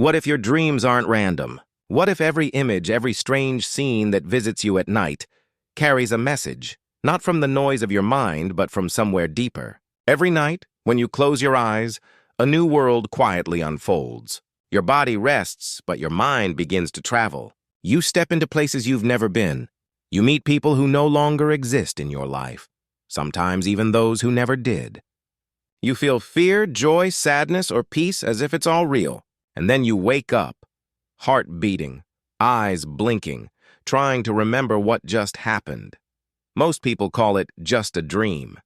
What if your dreams aren't random? What if every image, every strange scene that visits you at night carries a message, not from the noise of your mind, but from somewhere deeper? Every night, when you close your eyes, a new world quietly unfolds. Your body rests, but your mind begins to travel. You step into places you've never been. You meet people who no longer exist in your life, sometimes even those who never did. You feel fear, joy, sadness, or peace as if it's all real. And then you wake up, heart beating, eyes blinking, trying to remember what just happened. Most people call it just a dream.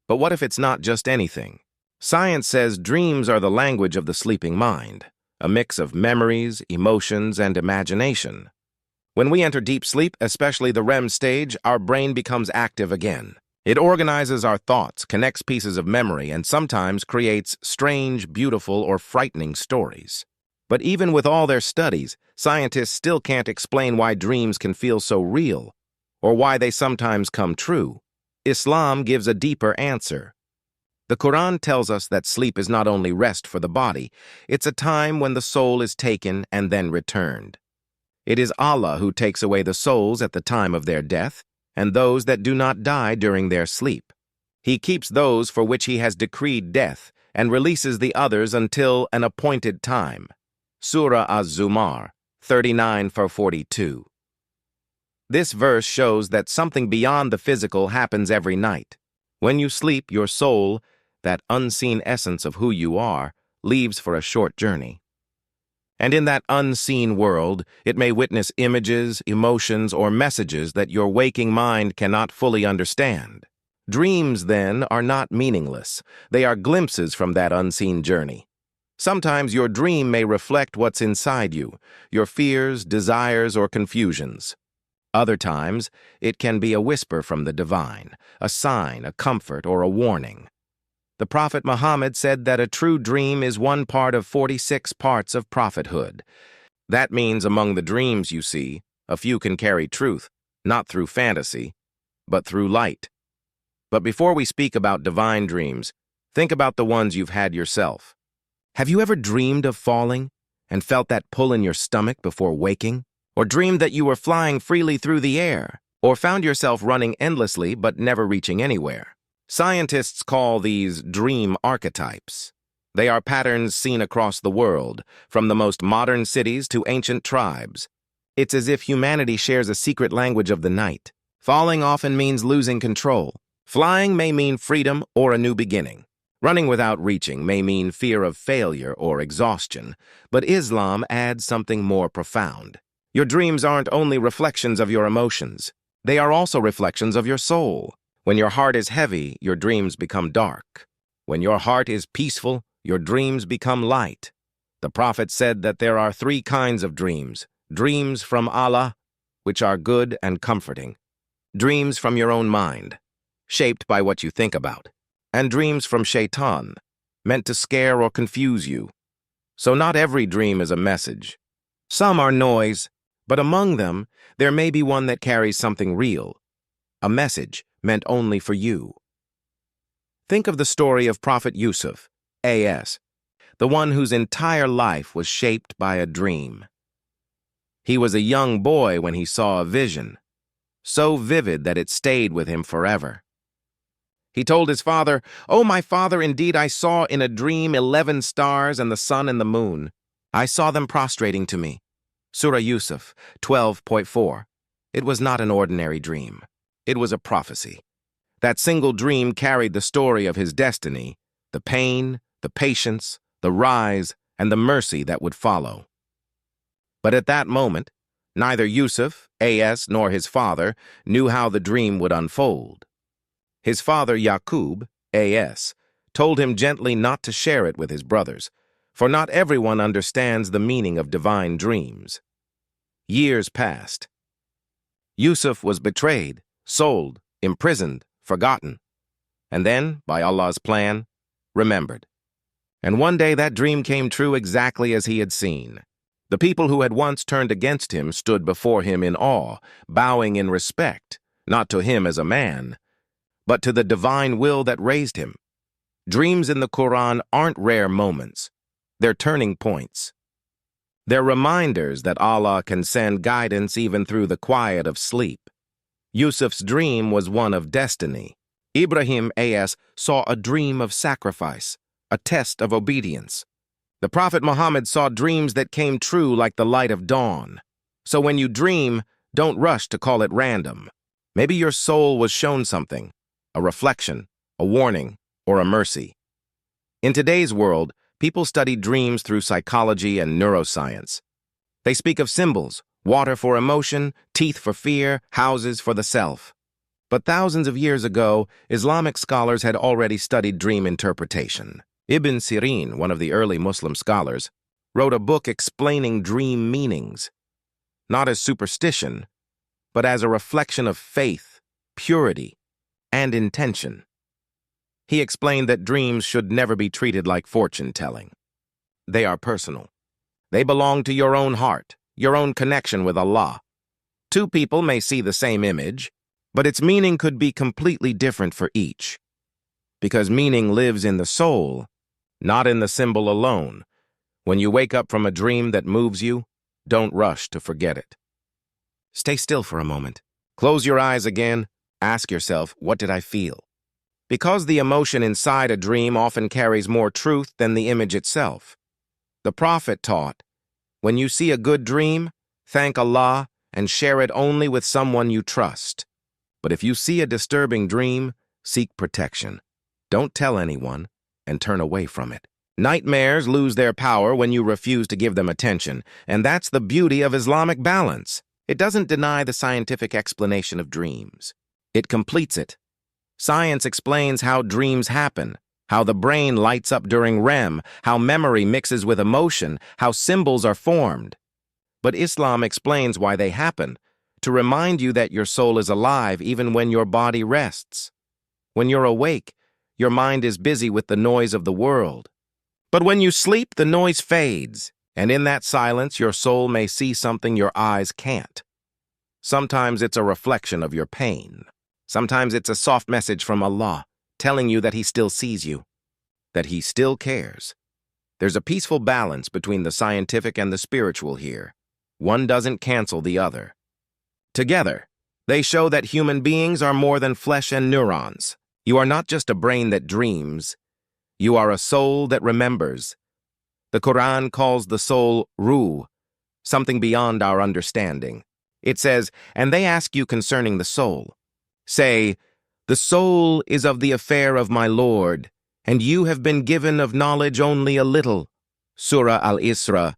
But what if it's not just anything? Science says dreams are the language of the sleeping mind, a mix of memories, emotions, and imagination. When we enter deep sleep, especially the REM stage, our brain becomes active again. It organizes our thoughts, connects pieces of memory, and sometimes creates strange, beautiful, or frightening stories. But even with all their studies, scientists still can't explain why dreams can feel so real, or why they sometimes come true. Islam gives a deeper answer. The Quran tells us that sleep is not only rest for the body, it's a time when the soul is taken and then returned. It is Allah who takes away the souls at the time of their death, and those that do not die during their sleep. He keeps those for which he has decreed death and releases the others until an appointed time. Surah Az-Zumar 39:42. This verse shows that something beyond the physical happens every night. When you sleep, your soul, that unseen essence of who you are, leaves for a short journey. And in that unseen world, it may witness images, emotions, or messages that your waking mind cannot fully understand. Dreams, then, are not meaningless. They are glimpses from that unseen journey. Sometimes your dream may reflect what's inside you, your fears, desires, or confusions. Other times, it can be a whisper from the divine, a sign, a comfort, or a warning. The Prophet Muhammad said that a true dream is one part of 46 parts of prophethood. That means among the dreams you see, a few can carry truth, not through fantasy, but through light. But before we speak about divine dreams, think about the ones you've had yourself. Have you ever dreamed of falling and felt that pull in your stomach before waking? Or dreamed that you were flying freely through the air? Or found yourself running endlessly but never reaching anywhere? Scientists call these dream archetypes. They are patterns seen across the world, from the most modern cities to ancient tribes. It's as if humanity shares a secret language of the night. Falling often means losing control. Flying may mean freedom or a new beginning. Running without reaching may mean fear of failure or exhaustion. But Islam adds something more profound. Your dreams aren't only reflections of your emotions. They are also reflections of your soul. When your heart is heavy, your dreams become dark. When your heart is peaceful, your dreams become light. The Prophet said that there are 3 kinds of dreams. Dreams from Allah, which are good and comforting. Dreams from your own mind, shaped by what you think about. And dreams from Shaitan, meant to scare or confuse you. So not every dream is a message. Some are noise, but among them, there may be one that carries something real. A message meant only for you. Think of the story of Prophet Yusuf, A.S., the one whose entire life was shaped by a dream. He was a young boy when he saw a vision, so vivid that it stayed with him forever. He told his father, "Oh, my father, indeed I saw in a dream 11 stars and the sun and the moon. I saw them prostrating to me." Surah Yusuf 12:4. It was not an ordinary dream. It was a prophecy. That single dream carried the story of his destiny, the pain, the patience, the rise, and the mercy that would follow. But at that moment, neither Yusuf, A.S., nor his father knew how the dream would unfold. His father, Yaqub, A.S., told him gently not to share it with his brothers, for not everyone understands the meaning of divine dreams. Years passed. Yusuf was betrayed, sold, imprisoned, forgotten, and then, by Allah's plan, remembered. And one day that dream came true exactly as he had seen. The people who had once turned against him stood before him in awe, bowing in respect, not to him as a man, but to the divine will that raised him. Dreams in the Quran aren't rare moments. They're turning points. They're reminders that Allah can send guidance even through the quiet of sleep. Yusuf's dream was one of destiny. Ibrahim A.S. saw a dream of sacrifice, a test of obedience. The Prophet Muhammad saw dreams that came true like the light of dawn. So when you dream, don't rush to call it random. Maybe your soul was shown something, a reflection, a warning, or a mercy. In today's world, people study dreams through psychology and neuroscience. They speak of symbols, water for emotion, teeth for fear, houses for the self. But thousands of years ago, Islamic scholars had already studied dream interpretation. Ibn Sirin, one of the early Muslim scholars, wrote a book explaining dream meanings, not as superstition, but as a reflection of faith, purity, and intention. He explained that dreams should never be treated like fortune-telling. They are personal. They belong to your own heart, your own connection with Allah. Two people may see the same image, but its meaning could be completely different for each. Because meaning lives in the soul, not in the symbol alone. When you wake up from a dream that moves you, don't rush to forget it. Stay still for a moment. Close your eyes again. Ask yourself, what did I feel? Because the emotion inside a dream often carries more truth than the image itself. The Prophet taught, when you see a good dream, thank Allah and share it only with someone you trust. But if you see a disturbing dream, seek protection. Don't tell anyone and turn away from it. Nightmares lose their power when you refuse to give them attention, and that's the beauty of Islamic balance. It doesn't deny the scientific explanation of dreams. It completes it. Science explains how dreams happen, how the brain lights up during REM, how memory mixes with emotion, how symbols are formed. But Islam explains why they happen, to remind you that your soul is alive even when your body rests. When you're awake, your mind is busy with the noise of the world. But when you sleep, the noise fades, and in that silence, your soul may see something your eyes can't. Sometimes it's a reflection of your pain. Sometimes it's a soft message from Allah, telling you that He still sees you, that He still cares. There's a peaceful balance between the scientific and the spiritual here. One doesn't cancel the other. Together, they show that human beings are more than flesh and neurons. You are not just a brain that dreams. You are a soul that remembers. The Quran calls the soul ruh, something beyond our understanding. It says, and they ask you concerning the soul. Say, the soul is of the affair of my Lord, and you have been given of knowledge only a little. Surah Al-Isra,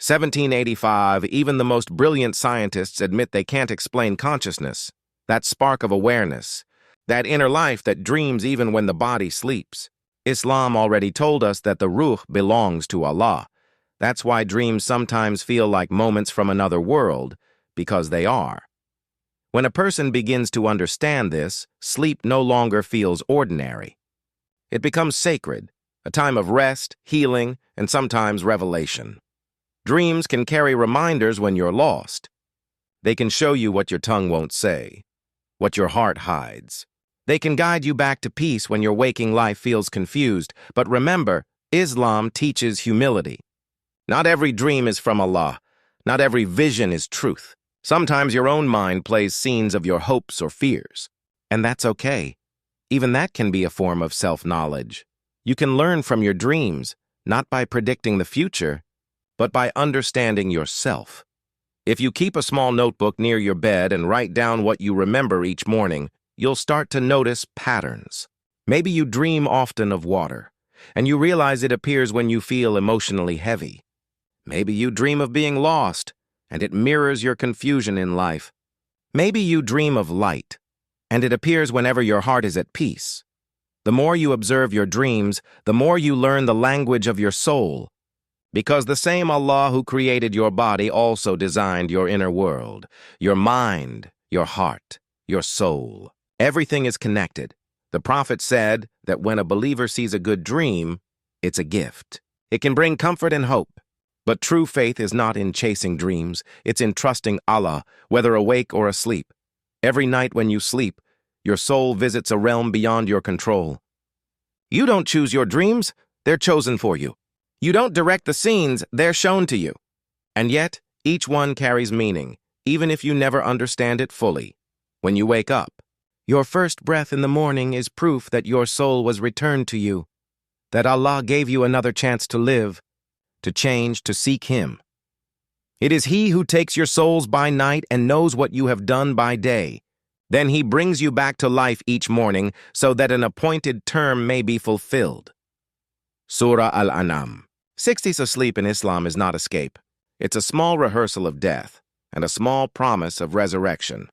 1785. Even the most brilliant scientists admit they can't explain consciousness, that spark of awareness, that inner life that dreams even when the body sleeps. Islam already told us that the ruh belongs to Allah. That's why dreams sometimes feel like moments from another world, because they are. When a person begins to understand this, sleep no longer feels ordinary. It becomes sacred, a time of rest, healing, and sometimes revelation. Dreams can carry reminders when you're lost. They can show you what your tongue won't say, what your heart hides. They can guide you back to peace when your waking life feels confused. But remember, Islam teaches humility. Not every dream is from Allah. Not every vision is truth. Sometimes your own mind plays scenes of your hopes or fears. And that's okay. Even that can be a form of self-knowledge. You can learn from your dreams, not by predicting the future, but by understanding yourself. If you keep a small notebook near your bed and write down what you remember each morning, you'll start to notice patterns. Maybe you dream often of water, and you realize it appears when you feel emotionally heavy. Maybe you dream of being lost, and it mirrors your confusion in life. Maybe you dream of light, and it appears whenever your heart is at peace. The more you observe your dreams, the more you learn the language of your soul, because the same Allah who created your body also designed your inner world, your mind, your heart, your soul. Everything is connected. The Prophet said that when a believer sees a good dream, it's a gift. It can bring comfort and hope. But true faith is not in chasing dreams. It's in trusting Allah, whether awake or asleep. Every night when you sleep, your soul visits a realm beyond your control. You don't choose your dreams, they're chosen for you. You don't direct the scenes, they're shown to you. And yet, each one carries meaning, even if you never understand it fully. When you wake up, your first breath in the morning is proof that your soul was returned to you, that Allah gave you another chance to live, to change, to seek Him. It is He who takes your souls by night and knows what you have done by day. Then He brings you back to life each morning so that an appointed term may be fulfilled. Surah Al-An'am. 60s asleep in Islam is not escape. It's a small rehearsal of death and a small promise of resurrection.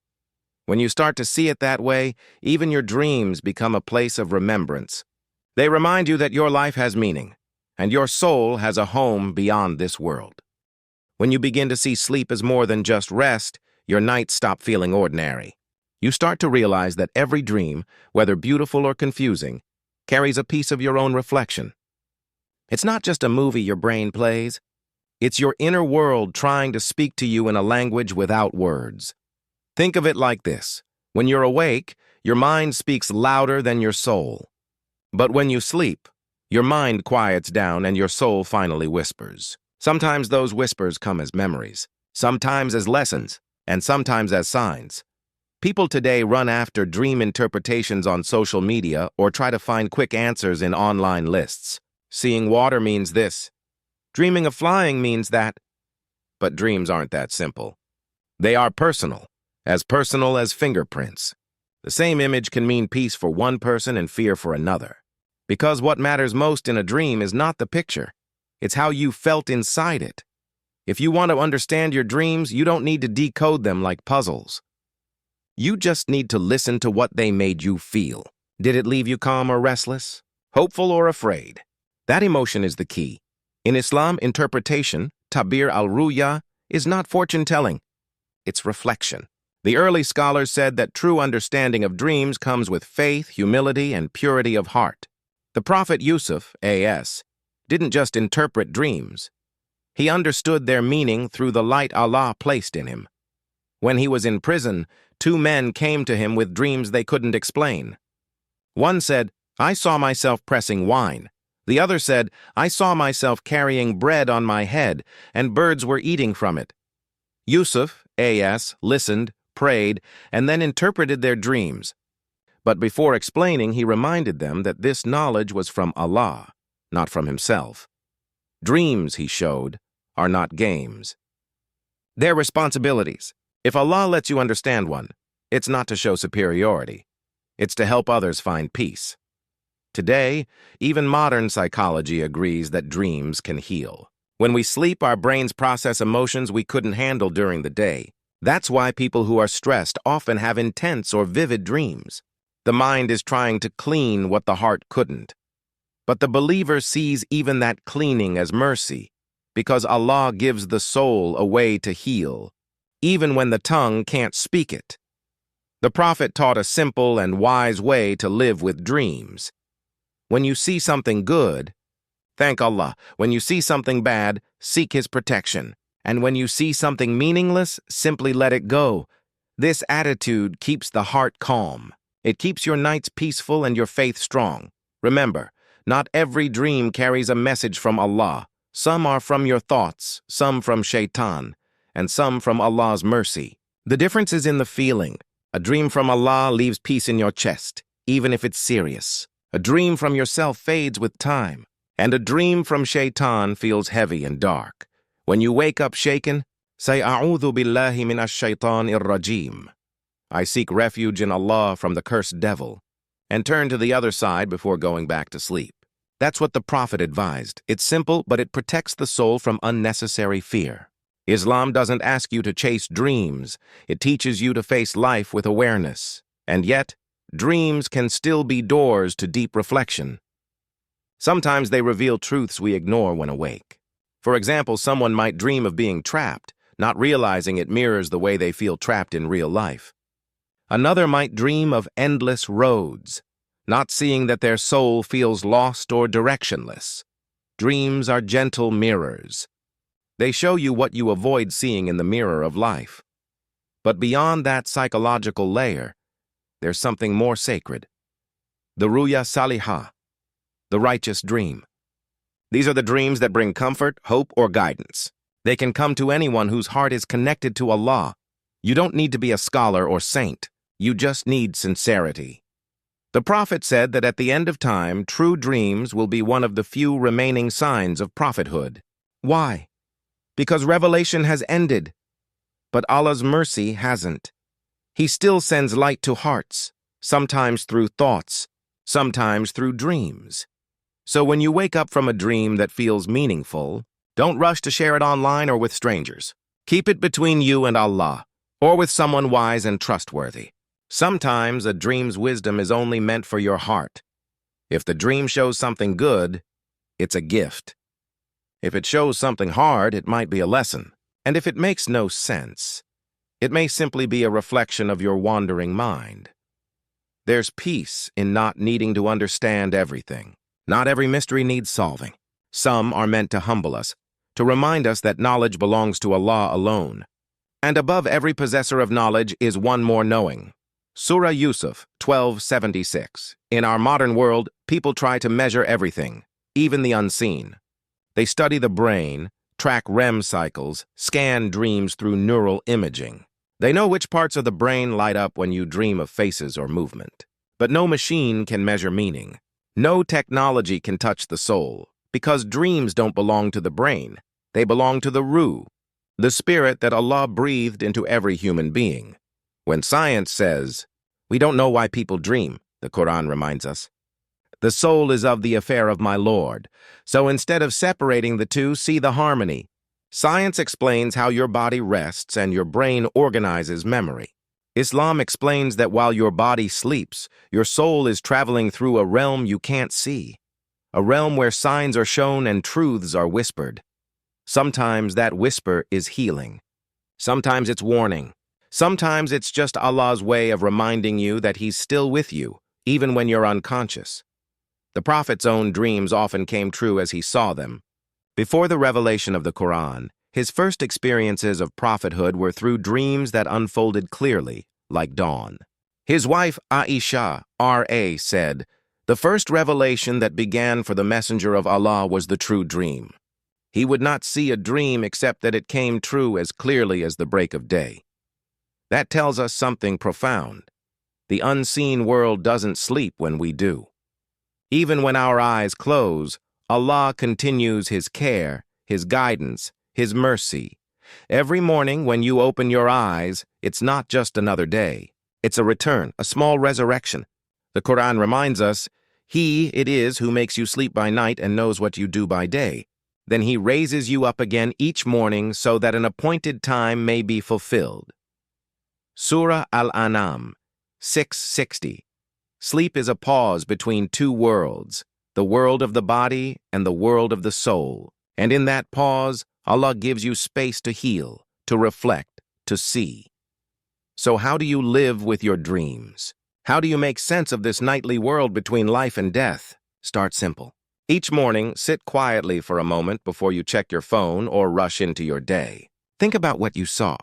When you start to see it that way, even your dreams become a place of remembrance. They remind you that your life has meaning, and your soul has a home beyond this world. When you begin to see sleep as more than just rest, your nights stop feeling ordinary. You start to realize that every dream, whether beautiful or confusing, carries a piece of your own reflection. It's not just a movie your brain plays. It's your inner world trying to speak to you in a language without words. Think of it like this. When you're awake, your mind speaks louder than your soul. But when you sleep, your mind quiets down and your soul finally whispers. Sometimes those whispers come as memories, sometimes as lessons, and sometimes as signs. People today run after dream interpretations on social media or try to find quick answers in online lists. Seeing water means this. Dreaming of flying means that. But dreams aren't that simple. They are personal as fingerprints. The same image can mean peace for one person and fear for another. Because what matters most in a dream is not the picture. It's how you felt inside it. If you want to understand your dreams, you don't need to decode them like puzzles. You just need to listen to what they made you feel. Did it leave you calm or restless? Hopeful or afraid? That emotion is the key. In Islam, interpretation, tabir al-ruya, is not fortune-telling. It's reflection. The early scholars said that true understanding of dreams comes with faith, humility, and purity of heart. The Prophet Yusuf, A.S., didn't just interpret dreams. He understood their meaning through the light Allah placed in him. When he was in prison, 2 men came to him with dreams they couldn't explain. One said, "I saw myself pressing wine." The other said, "I saw myself carrying bread on my head, and birds were eating from it." Yusuf, A.S., listened, prayed, and then interpreted their dreams. But before explaining, he reminded them that this knowledge was from Allah, not from himself. Dreams, he showed, are not games. They're responsibilities. If Allah lets you understand one, it's not to show superiority. It's to help others find peace. Today, even modern psychology agrees that dreams can heal. When we sleep, our brains process emotions we couldn't handle during the day. That's why people who are stressed often have intense or vivid dreams. The mind is trying to clean what the heart couldn't. But the believer sees even that cleaning as mercy, because Allah gives the soul a way to heal, even when the tongue can't speak it. The Prophet taught a simple and wise way to live with dreams. When you see something good, thank Allah. When you see something bad, seek His protection. And when you see something meaningless, simply let it go. This attitude keeps the heart calm. It keeps your nights peaceful and your faith strong. Remember, not every dream carries a message from Allah. Some are from your thoughts, some from shaitan, and some from Allah's mercy. The difference is in the feeling. A dream from Allah leaves peace in your chest, even if it's serious. A dream from yourself fades with time, and a dream from shaitan feels heavy and dark. When you wake up shaken, say, "A'udhu billahi minash shaitanir rajim." I seek refuge in Allah from the cursed devil, and turn to the other side before going back to sleep. That's what the Prophet advised. It's simple, but it protects the soul from unnecessary fear. Islam doesn't ask you to chase dreams. It teaches you to face life with awareness. And yet, dreams can still be doors to deep reflection. Sometimes they reveal truths we ignore when awake. For example, someone might dream of being trapped, not realizing it mirrors the way they feel trapped in real life. Another might dream of endless roads, not seeing that their soul feels lost or directionless. Dreams are gentle mirrors. They show you what you avoid seeing in the mirror of life. But beyond that psychological layer, there's something more sacred. The Ruya Salihah, the righteous dream. These are the dreams that bring comfort, hope, or guidance. They can come to anyone whose heart is connected to Allah. You don't need to be a scholar or saint. You just need sincerity. The Prophet said that at the end of time, true dreams will be one of the few remaining signs of prophethood. Why? Because revelation has ended. But Allah's mercy hasn't. He still sends light to hearts, sometimes through thoughts, sometimes through dreams. So when you wake up from a dream that feels meaningful, don't rush to share it online or with strangers. Keep it between you and Allah, or with someone wise and trustworthy. Sometimes a dream's wisdom is only meant for your heart. If the dream shows something good, it's a gift. If it shows something hard, it might be a lesson. And if it makes no sense, it may simply be a reflection of your wandering mind. There's peace in not needing to understand everything. Not every mystery needs solving. Some are meant to humble us, to remind us that knowledge belongs to Allah alone. And above every possessor of knowledge is one more knowing. Surah Yusuf 12:76. In our modern world, people try to measure everything, even the unseen. They study the brain, track REM cycles, scan dreams through neural imaging. They know which parts of the brain light up when you dream of faces or movement. But no machine can measure meaning. No technology can touch the soul, because dreams don't belong to the brain. They belong to the ruh, the spirit that Allah breathed into every human being. When science says, "We don't know why people dream," the Quran reminds us, "The soul is of the affair of my Lord." So instead of separating the two, see the harmony. Science explains how your body rests and your brain organizes memory. Islam explains that while your body sleeps, your soul is traveling through a realm you can't see, a realm where signs are shown and truths are whispered. Sometimes that whisper is healing. Sometimes it's warning. Sometimes it's just Allah's way of reminding you that He's still with you, even when you're unconscious. The Prophet's own dreams often came true as he saw them. Before the revelation of the Quran, his first experiences of prophethood were through dreams that unfolded clearly, like dawn. His wife, Aisha, R.A., said, "The first revelation that began for the messenger of Allah was the true dream. He would not see a dream except that it came true as clearly as the break of day." That tells us something profound. The unseen world doesn't sleep when we do. Even when our eyes close, Allah continues His care, His guidance, His mercy. Every morning when you open your eyes, it's not just another day. It's a return, a small resurrection. The Quran reminds us, "He it is who makes you sleep by night and knows what you do by day. Then He raises you up again each morning so that an appointed time may be fulfilled." Surah Al-An'am 6:60. Sleep is a pause between two worlds, the world of the body and the world of the soul. And in that pause, Allah gives you space to heal, to reflect, to see. So how do you live with your dreams? How do you make sense of this nightly world between life and death? Start simple. Each morning, sit quietly for a moment before you check your phone or rush into your day. Think about what you saw.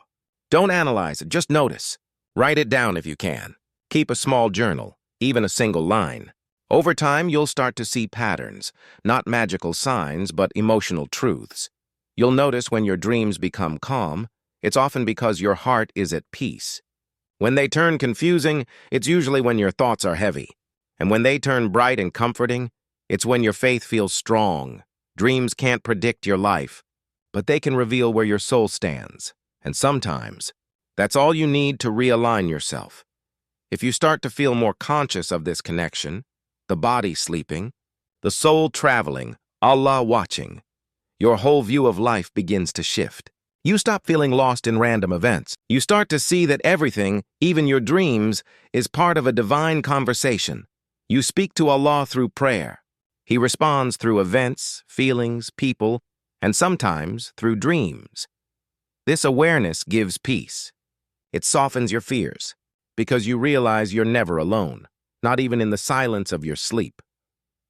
Don't analyze it, just notice. Write it down if you can. Keep a small journal, even a single line. Over time, you'll start to see patterns, not magical signs, but emotional truths. You'll notice when your dreams become calm, it's often because your heart is at peace. When they turn confusing, it's usually when your thoughts are heavy. And when they turn bright and comforting, it's when your faith feels strong. Dreams can't predict your life, but they can reveal where your soul stands. And sometimes, that's all you need to realign yourself. If you start to feel more conscious of this connection, the body sleeping, the soul traveling, Allah watching, your whole view of life begins to shift. You stop feeling lost in random events. You start to see that everything, even your dreams, is part of a divine conversation. You speak to Allah through prayer. He responds through events, feelings, people, and sometimes through dreams. This awareness gives peace. It softens your fears, because you realize you're never alone, not even in the silence of your sleep.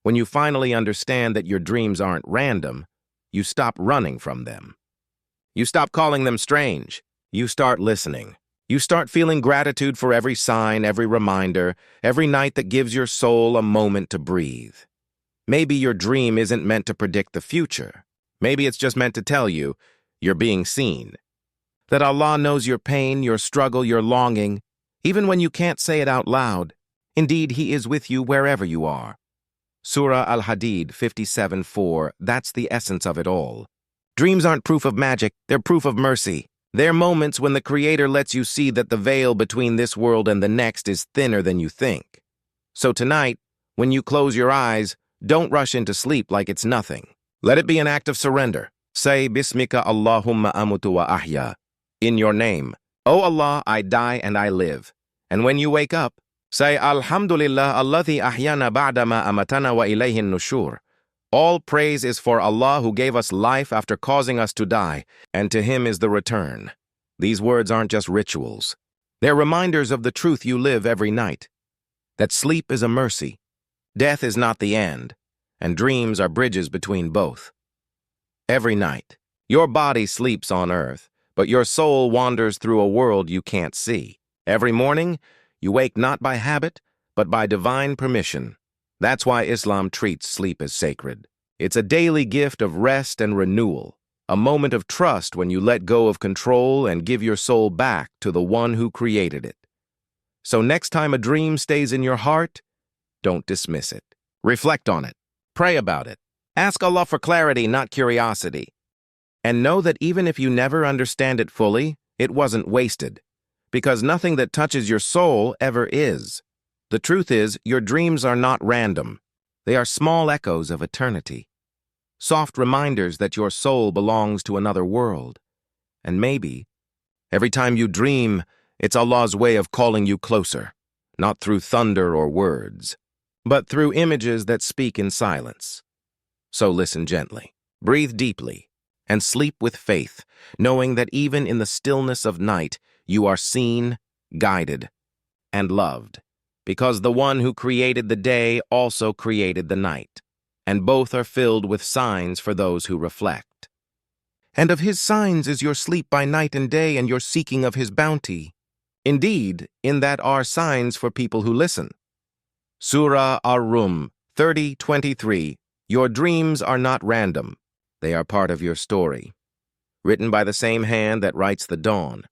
When you finally understand that your dreams aren't random, you stop running from them. You stop calling them strange. You start listening. You start feeling gratitude for every sign, every reminder, every night that gives your soul a moment to breathe. Maybe your dream isn't meant to predict the future. Maybe it's just meant to tell you, you're being seen. That Allah knows your pain, your struggle, your longing, even when you can't say it out loud. Indeed, He is with you wherever you are. Surah Al-Hadid 57:4, that's the essence of it all. Dreams aren't proof of magic, they're proof of mercy. They're moments when the Creator lets you see that the veil between this world and the next is thinner than you think. So tonight, when you close your eyes, don't rush into sleep like it's nothing. Let it be an act of surrender. Say, Bismika Allahumma amutu wa ahya. In your name. O Allah, I die and I live. And when you wake up, say, Alhamdulillah Allathi ahyana ba'dama amatana wa ilayhin nushur. All praise is for Allah who gave us life after causing us to die, and to Him is the return. These words aren't just rituals. They're reminders of the truth you live every night. That sleep is a mercy, death is not the end, and dreams are bridges between both. Every night, your body sleeps on earth, but your soul wanders through a world you can't see. Every morning, you wake not by habit, but by divine permission. That's why Islam treats sleep as sacred. It's a daily gift of rest and renewal, a moment of trust when you let go of control and give your soul back to the one who created it. So next time a dream stays in your heart, don't dismiss it. Reflect on it. Pray about it. Ask Allah for clarity, not curiosity. And know that even if you never understand it fully, it wasn't wasted, because nothing that touches your soul ever is. The truth is, your dreams are not random. They are small echoes of eternity. Soft reminders that your soul belongs to another world. And maybe, every time you dream, it's Allah's way of calling you closer, not through thunder or words, but through images that speak in silence. So listen gently, breathe deeply, and sleep with faith, knowing that even in the stillness of night, you are seen, guided, and loved. Because the one who created the day also created the night, and both are filled with signs for those who reflect. And of His signs is your sleep by night and day and your seeking of His bounty. Indeed, in that are signs for people who listen. Surah Ar-Rum 30:23, your dreams are not random. They are part of your story. Written by the same hand that writes the dawn,